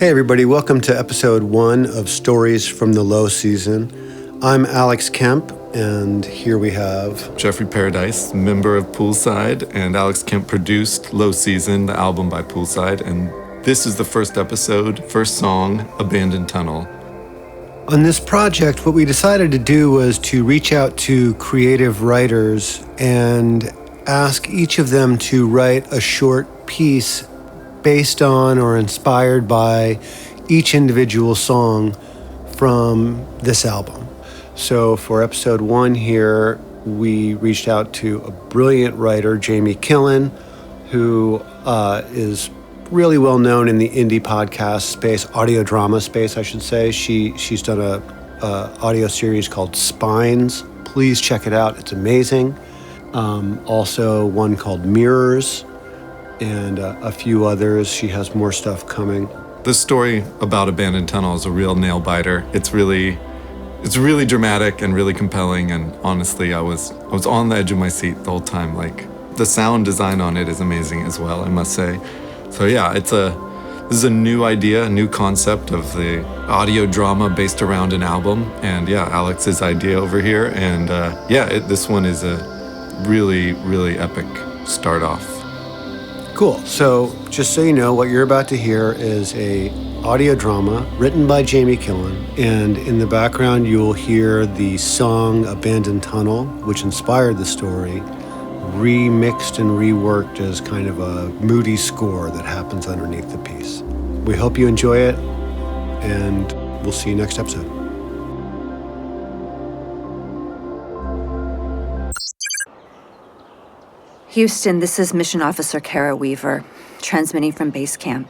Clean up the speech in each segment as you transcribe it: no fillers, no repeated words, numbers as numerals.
Hey everybody, welcome to episode 1 of Stories from the Low Season. I'm Alex Kemp, and here we have Jeffrey Paradise, member of Poolside, and Alex Kemp produced Low Season, the album by Poolside, and this is the first episode, first song, Abandoned Tunnel. On this project, what we decided to do was to reach out to creative writers and ask each of them to write a short piece based on or inspired by each individual song from this album. So for episode 1 here, we reached out to a brilliant writer, Jamie Killen, who is really well known in the indie podcast space, audio drama space, I should say. She's done a audio series called Spines. Please check it out. It's amazing. Also one called Mirrors, and a few others. She has more stuff coming. The story about Abandoned Tunnel is a real nail biter. It's really dramatic and really compelling, and honestly, I was on the edge of my seat the whole time. Like, the sound design on it is amazing as well, I must say. So yeah, this is a new idea, a new concept of the audio drama based around an album, and yeah, Alex's idea over here, and this one is a really, really epic start off. Cool. So just so you know, what you're about to hear is a audio drama written by Jamie Killen, and in the background you'll hear the song Abandoned Tunnel, which inspired the story, remixed and reworked as kind of a moody score that happens underneath the piece. We hope you enjoy it, and we'll see you next episode. Houston, this is Mission Officer Kara Weaver, transmitting from base camp.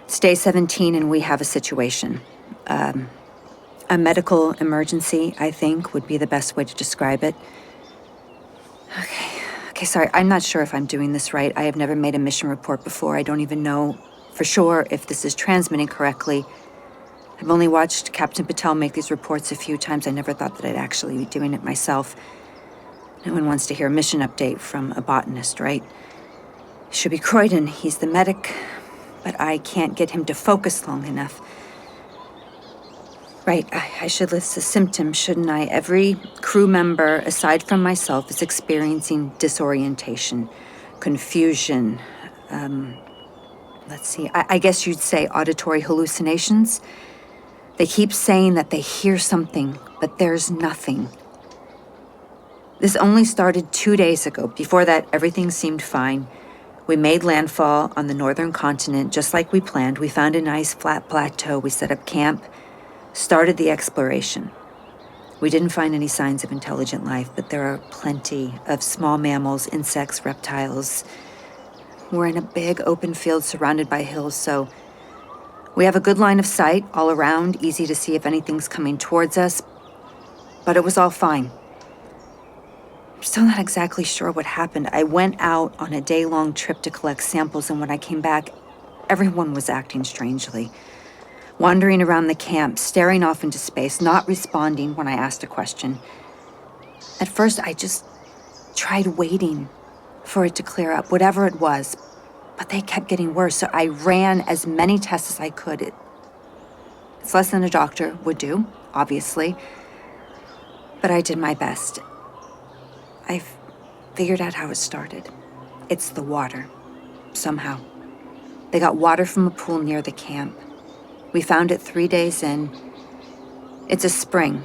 It's day 17 and we have a situation. A medical emergency, I think, would be the best way to describe it. Okay, sorry, I'm not sure if I'm doing this right. I have never made a mission report before. I don't even know for sure if this is transmitting correctly. I've only watched Captain Patel make these reports a few times. I never thought that I'd actually be doing it myself. No one wants to hear a mission update from a botanist, right? It should be Croydon. He's the medic, but I can't get him to focus long enough. Right, I should list the symptoms, shouldn't I? Every crew member, aside from myself, is experiencing disorientation, confusion, I guess you'd say auditory hallucinations. They keep saying that they hear something, but there's nothing. This only started 2 days ago. Before that, everything seemed fine. We made landfall on the northern continent just like we planned. We found a nice flat plateau. We set up camp, started the exploration. We didn't find any signs of intelligent life, but there are plenty of small mammals, insects, reptiles. We're in a big open field surrounded by hills, so we have a good line of sight all around, easy to see if anything's coming towards us, but it was all fine. I'm still not exactly sure what happened. I went out on a day-long trip to collect samples, and when I came back, everyone was acting strangely. Wandering around the camp, staring off into space, not responding when I asked a question. At first, I just tried waiting for it to clear up, whatever it was, but they kept getting worse, so I ran as many tests as I could. It's less than a doctor would do, obviously, but I did my best. I've figured out how it started. It's the water, somehow. They got water from a pool near the camp. We found it 3 days in. It's a spring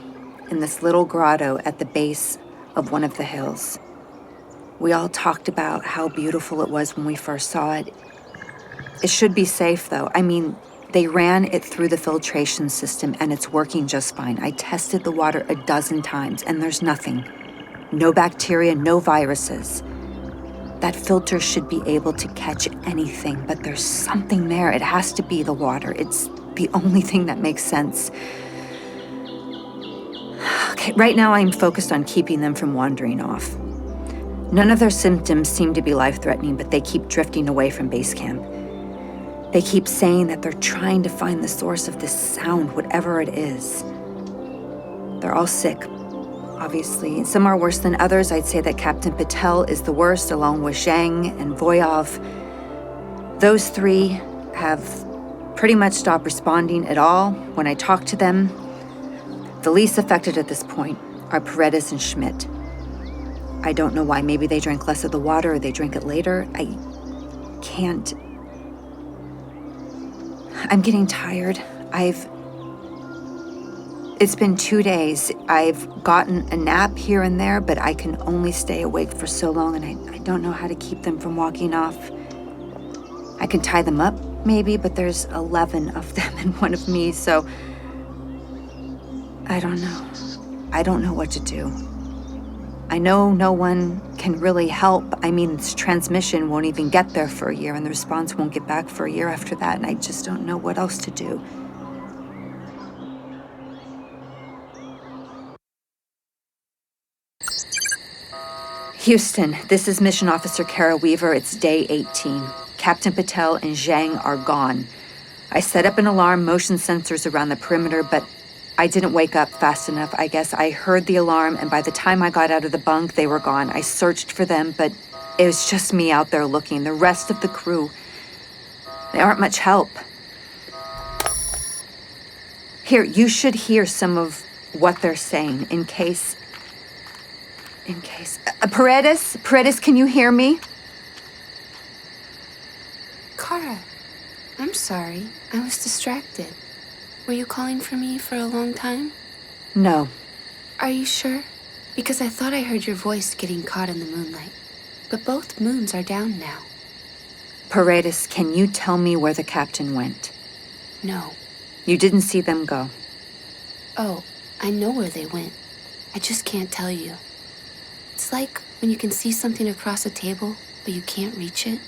in this little grotto at the base of one of the hills. We all talked about how beautiful it was when we first saw it. It should be safe, though. I mean, they ran it through the filtration system, and it's working just fine. I tested the water 12 times, and there's nothing. No bacteria, no viruses. That filter should be able to catch anything, but there's something there. It has to be the water. It's the only thing that makes sense. Okay, right now I'm focused on keeping them from wandering off. None of their symptoms seem to be life-threatening, but they keep drifting away from base camp. They keep saying that they're trying to find the source of this sound, whatever it is. They're all sick, obviously. Some are worse than others. I'd say that Captain Patel is the worst, along with Zhang and Voyov. Those three have pretty much stopped responding at all when I talked to them. The least affected at this point are Paredes and Schmidt. I don't know why. Maybe they drank less of the water or they drink it later. I can't. I'm getting tired. It's been 2 days. I've gotten a nap here and there, but I can only stay awake for so long, and I don't know how to keep them from walking off. I can tie them up, maybe, but there's 11 of them and one of me, so I don't know. I don't know what to do. I know no one can really help. I mean, this transmission won't even get there for a year, and the response won't get back for a year after that, and I just don't know what else to do. Houston, this is Mission Officer Kara Weaver. It's day 18. Captain Patel and Zhang are gone. I set up an alarm, motion sensors around the perimeter, but I didn't wake up fast enough. I guess I heard the alarm, and by the time I got out of the bunk, they were gone. I searched for them, but it was just me out there looking. The rest of the crew, they aren't much help. Here, you should hear some of what they're saying in case... Paredes, can you hear me? Kara, I'm sorry. I was distracted. Were you calling for me for a long time? No. Are you sure? Because I thought I heard your voice getting caught in the moonlight. But both moons are down now. Paredes, can you tell me where the captain went? No. You didn't see them go? Oh, I know where they went. I just can't tell you. It's like when you can see something across a table, but you can't reach it.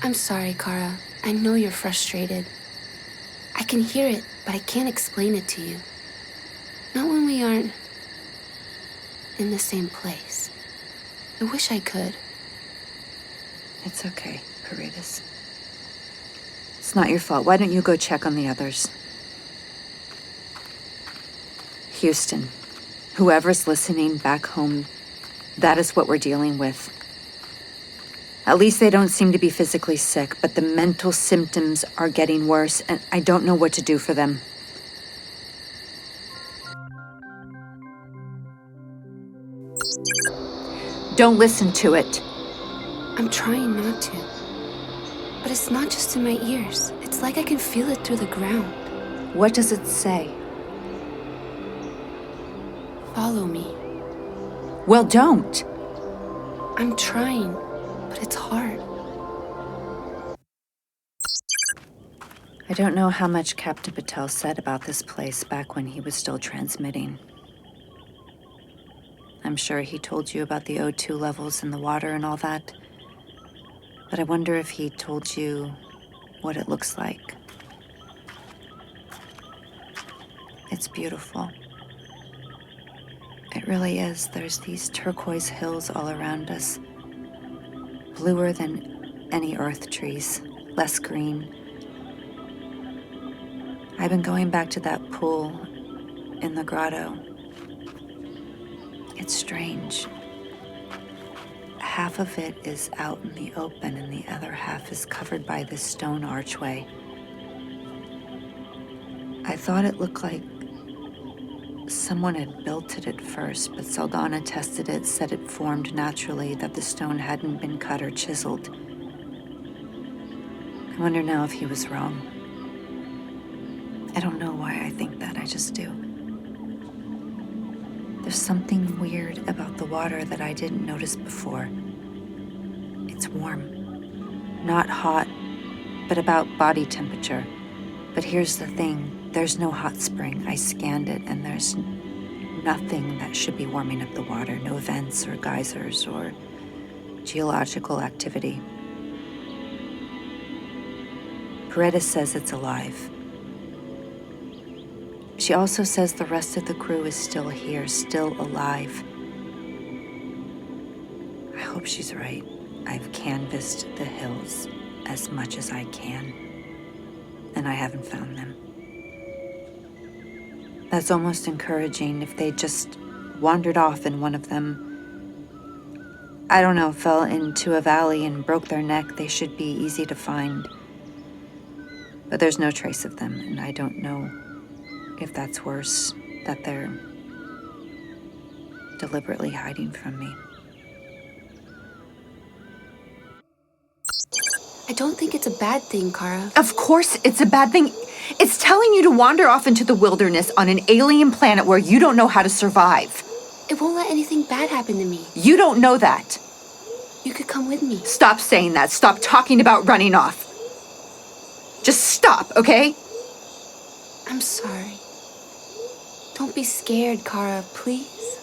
I'm sorry, Kara. I know you're frustrated. I can hear it, but I can't explain it to you. Not when we aren't in the same place. I wish I could. It's okay, Paredes. It's not your fault. Why don't you go check on the others? Houston, whoever's listening back home, that is what we're dealing with. At least they don't seem to be physically sick, but the mental symptoms are getting worse, and I don't know what to do for them. Don't listen to it. I'm trying not to. But it's not just in my ears. It's like I can feel it through the ground. What does it say? Follow me. Well, don't. I'm trying, but it's hard. I don't know how much Captain Patel said about this place back when he was still transmitting. I'm sure he told you about the O2 levels in the water and all that. But I wonder if he told you what it looks like. It's beautiful. It really is. There's these turquoise hills all around us. Bluer than any earth trees, less green. I've been going back to that pool in the grotto. It's strange. Half of it is out in the open and the other half is covered by this stone archway. I thought it looked like someone had built it at first, but Saldana tested it, said it formed naturally, that the stone hadn't been cut or chiseled. I wonder now if he was wrong. I don't know why I think that, I just do. There's something weird about the water that I didn't notice before. It's warm. Not hot, but about body temperature. But here's the thing, there's no hot spring. I scanned it, and there's nothing that should be warming up the water. No vents or geysers or geological activity. Paredes says it's alive. She also says the rest of the crew is still here, still alive. I hope she's right. I've canvassed the hills as much as I can, and I haven't found them. That's almost encouraging. If they just wandered off and one of them, I don't know, fell into a valley and broke their neck, they should be easy to find. But there's no trace of them, and I don't know if that's worse, that they're deliberately hiding from me. I don't think it's a bad thing, Kara. Of course it's a bad thing. It's telling you to wander off into the wilderness on an alien planet where you don't know how to survive. It won't let anything bad happen to me. You don't know that. You could come with me. Stop saying that. Stop talking about running off. Just stop, okay? I'm sorry. Don't be scared, Kara, please.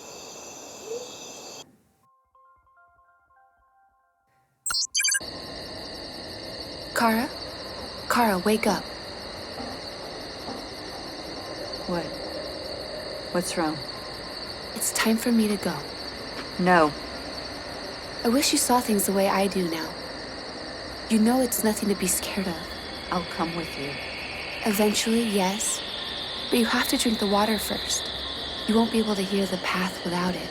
Kara? Kara, wake up. What? What's wrong? It's time for me to go. No. I wish you saw things the way I do now. You know it's nothing to be scared of. I'll come with you. Eventually, yes. But you have to drink the water first. You won't be able to hear the path without it.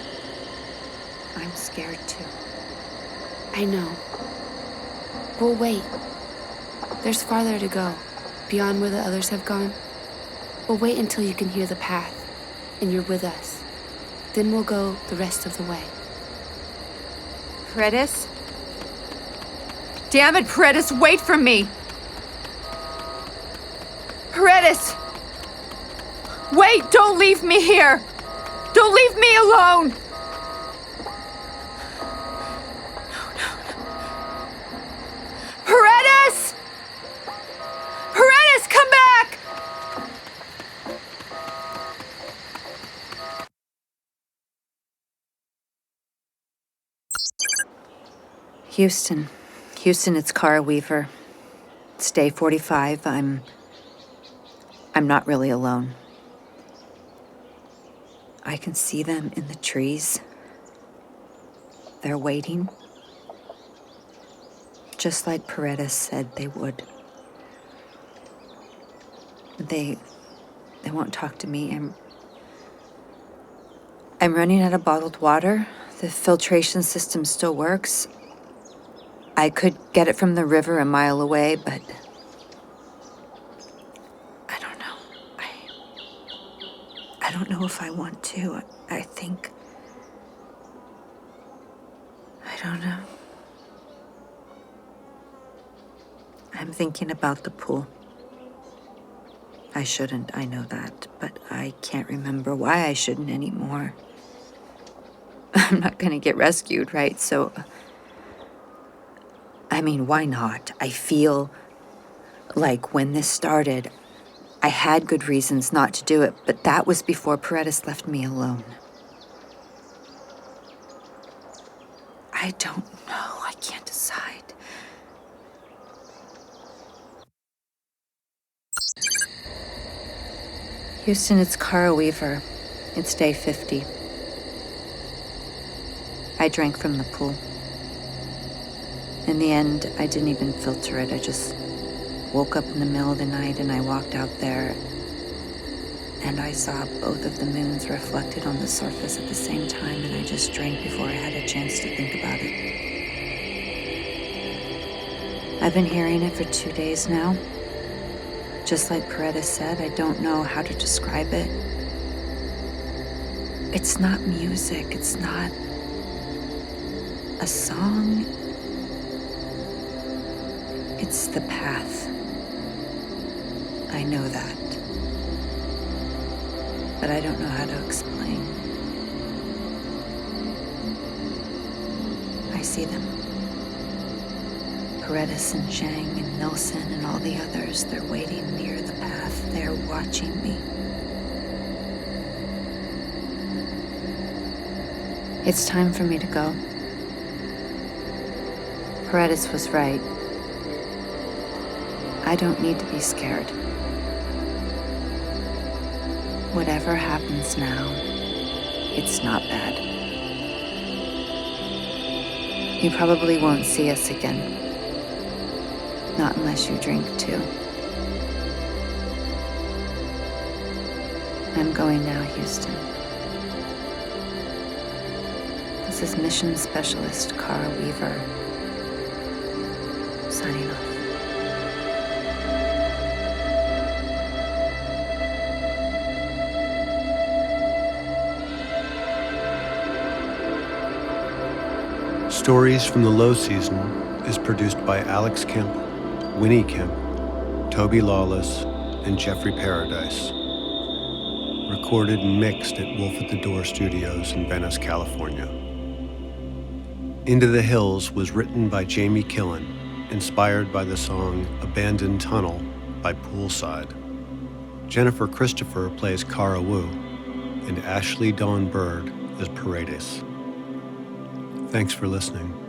I'm scared too. I know. We'll wait. There's farther to go, beyond where the others have gone. We'll wait until you can hear the path, and you're with us. Then we'll go the rest of the way. Paredes? Damn it, Paredes, wait for me! Paredes! Wait, don't leave me here! Don't leave me alone! No. Paredes! Paredes, come back! Houston, it's Kara Weaver. It's day 45. I'm not really alone. I can see them in the trees. They're waiting. Just like Paredes said they would. They won't talk to me. I'm running out of bottled water. The filtration system still works. I could get it from the river a mile away, but I don't know. I don't know if I want to. I think... I don't know. I'm thinking about the pool. I shouldn't, I know that, but I can't remember why I shouldn't anymore. I'm not gonna get rescued, right? So... I mean, why not? I feel like when this started, I had good reasons not to do it, but that was before Paredes left me alone. I don't know. I can't decide. Houston, it's Kara Weaver. It's day 50. I drank from the pool. In the end, I didn't even filter it. I just woke up in the middle of the night and I walked out there and I saw both of the moons reflected on the surface at the same time, and I just drank before I had a chance to think about it. I've been hearing it for 2 days now. Just like Paredes said, I don't know how to describe it. It's not music. It's not a song. It's the path. I know that. But I don't know how to explain. I see them. Paredes and Zhang and Nelson and all the others, they're waiting near the path. They're watching me. It's time for me to go. Paredes was right. I don't need to be scared. Whatever happens now, it's not bad. You probably won't see us again. Not unless you drink too. I'm going now, Houston. This is Mission Specialist Kara Weaver, signing off. Stories from the Low Season is produced by Alex Kemp, Winnie Kemp, Toby Lawless, and Jeffrey Paradise. Recorded and mixed at Wolf at the Door Studios in Venice, California. Into the Hills was written by Jamie Killen, inspired by the song Abandoned Tunnel by Poolside. Jennifer Christopher plays Cara Wu, and Ashley Dawn Bird as Paredes. Thanks for listening.